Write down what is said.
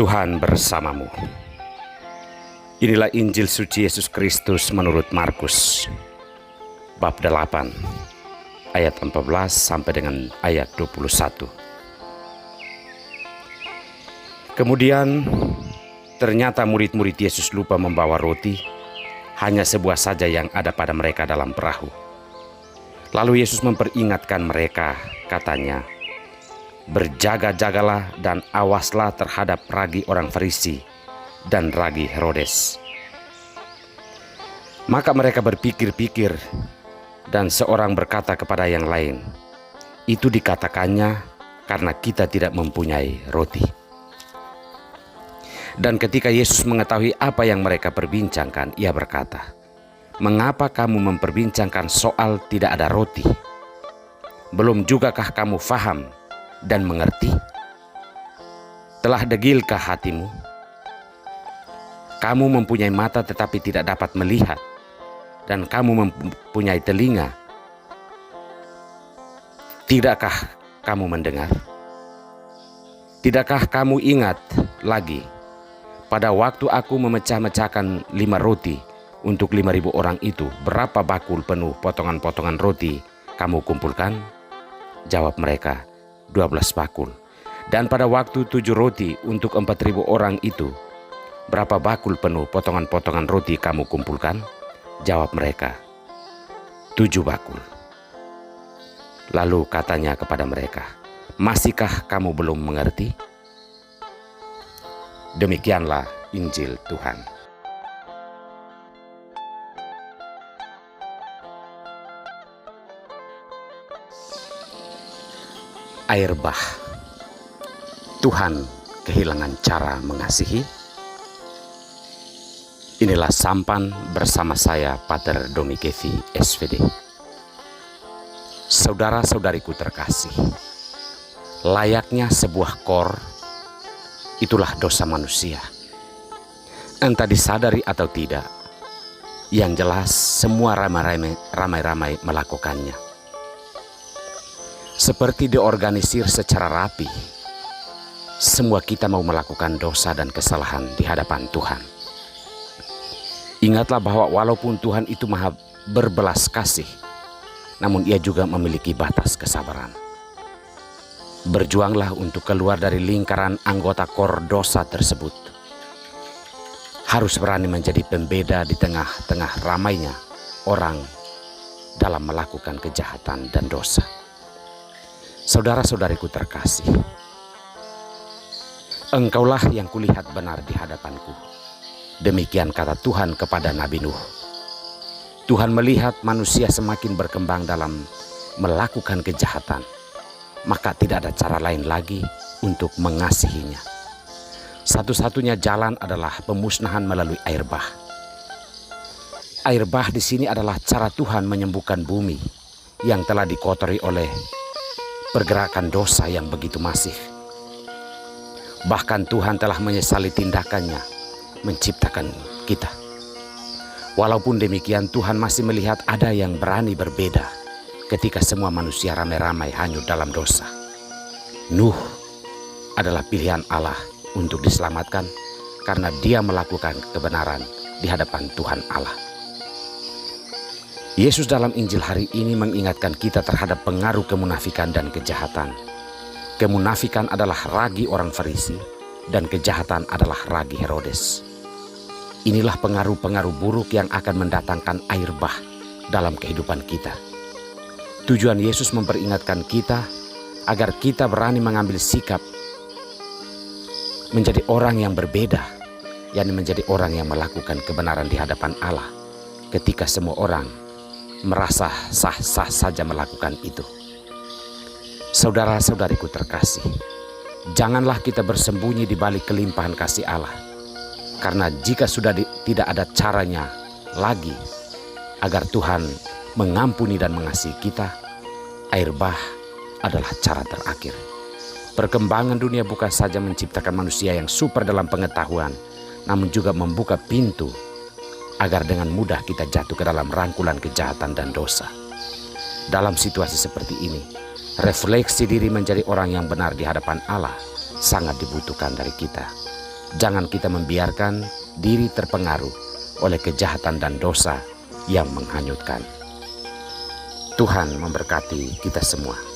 Tuhan bersamamu. Inilah Injil suci Yesus Kristus menurut Markus, bab 8, ayat 14 sampai dengan ayat 21. Kemudian ternyata murid-murid Yesus lupa membawa roti, hanya sebuah saja yang ada pada mereka dalam perahu. Lalu Yesus memperingatkan mereka, katanya, "Berjaga-jagalah dan awaslah terhadap ragi orang Farisi dan ragi Herodes." Maka mereka berpikir-pikir, dan seorang berkata kepada yang lain, "Itu dikatakannya karena kita tidak mempunyai roti." Dan ketika Yesus mengetahui apa yang mereka perbincangkan, ia berkata, "Mengapa kamu memperbincangkan soal tidak ada roti? Belum jugakah kamu faham dan mengerti? Telah degilkah hatimu? Kamu mempunyai mata tetapi tidak dapat melihat, dan kamu mempunyai telinga. Tidakkah kamu mendengar? Tidakkah kamu ingat lagi pada waktu aku memecah-mecahkan 5 roti untuk 5.000 orang itu, berapa bakul penuh potongan-potongan roti kamu kumpulkan?" Jawab mereka, 12 bakul. "Dan pada waktu 7 roti untuk 4.000 orang itu, berapa bakul penuh potongan-potongan roti kamu kumpulkan?" Jawab mereka, 7 bakul. Lalu katanya kepada mereka, "Masihkah kamu belum mengerti?" Demikianlah Injil Tuhan. Air bah. Tuhan kehilangan cara mengasihi. Inilah sampan bersama saya, Pater Domi Kevi, SVD. Saudara-saudariku terkasih, layaknya sebuah kor, itulah dosa manusia. Entah disadari atau tidak, yang jelas semua ramai-ramai melakukannya. Seperti diorganisir secara rapi, semua kita mau melakukan dosa dan kesalahan di hadapan Tuhan. Ingatlah bahwa walaupun Tuhan itu maha berbelas kasih, namun Ia juga memiliki batas kesabaran. Berjuanglah untuk keluar dari lingkaran anggota kor dosa tersebut. Harus berani menjadi pembeda di tengah-tengah ramainya orang dalam melakukan kejahatan dan dosa. Saudara-saudariku terkasih, engkaulah yang kulihat benar di hadapanku. Demikian kata Tuhan kepada Nabi Nuh. Tuhan melihat manusia semakin berkembang dalam melakukan kejahatan, maka tidak ada cara lain lagi untuk mengasihinya. Satu-satunya jalan adalah pemusnahan melalui air bah. Air bah di sini adalah cara Tuhan menyembuhkan bumi yang telah dikotori oleh pergerakan dosa yang begitu masif. Bahkan Tuhan telah menyesali tindakannya menciptakan kita. Walaupun demikian, Tuhan masih melihat ada yang berani berbeda ketika semua manusia ramai-ramai hanyut dalam dosa. Nuh adalah pilihan Allah untuk diselamatkan karena dia melakukan kebenaran di hadapan Tuhan Allah. Yesus dalam Injil hari ini mengingatkan kita terhadap pengaruh kemunafikan dan kejahatan. Kemunafikan adalah ragi orang Farisi dan kejahatan adalah ragi Herodes. Inilah pengaruh-pengaruh buruk yang akan mendatangkan air bah dalam kehidupan kita. Tujuan Yesus memperingatkan kita agar kita berani mengambil sikap menjadi orang yang berbeda, yakni menjadi orang yang melakukan kebenaran di hadapan Allah ketika semua orang merasa sah-sah saja melakukan itu. Saudara-saudariku terkasih, janganlah kita bersembunyi di balik kelimpahan kasih Allah. Karena jika sudah tidak ada caranya lagi agar Tuhan mengampuni dan mengasihi kita, air bah adalah cara terakhir. Perkembangan dunia bukan saja menciptakan manusia yang super dalam pengetahuan, namun juga membuka pintu agar dengan mudah kita jatuh ke dalam rangkulan kejahatan dan dosa. Dalam situasi seperti ini, refleksi diri menjadi orang yang benar di hadapan Allah sangat dibutuhkan dari kita. Jangan kita membiarkan diri terpengaruh oleh kejahatan dan dosa yang menghanyutkan. Tuhan memberkati kita semua.